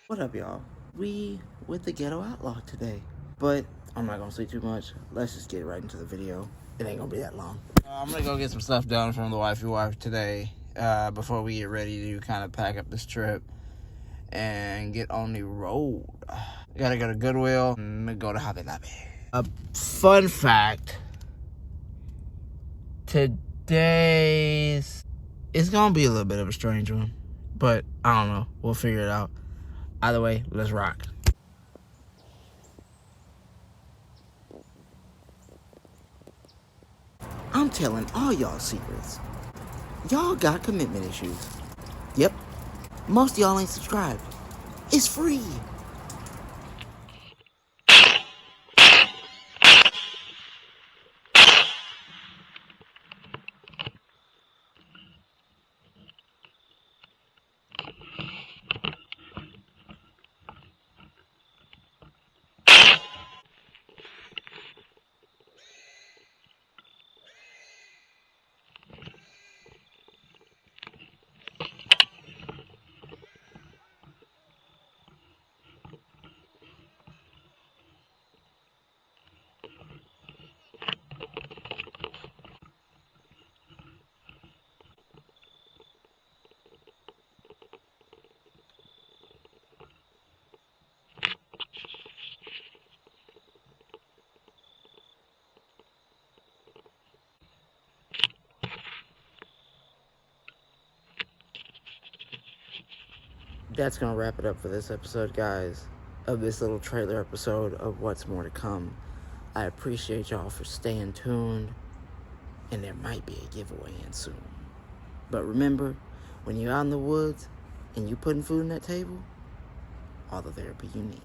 What up, y'all? We with the Ghetto Outlaw today. But I'm not gonna say too much. Let's just get right into the video. It ain't gonna be that long. I'm gonna go get some stuff done from the wifey wife today before we get ready to kind of pack up this trip and get on the road. Gotta go to Goodwill and go to Hobby Lobby. A fun fact. Today's... It's gonna be a little bit of a strange one. But I don't know. We'll figure it out. Either way, let's rock. I'm telling all y'all secrets. Y'all got commitment issues. Yep. Most of y'all ain't subscribed. It's free. That's gonna wrap it up for this episode, guys, of this little trailer episode of what's more to come. I appreciate y'all for staying tuned, and there might be a giveaway in soon. But remember, when you're out in the woods and you putting food on that table, all the therapy you need.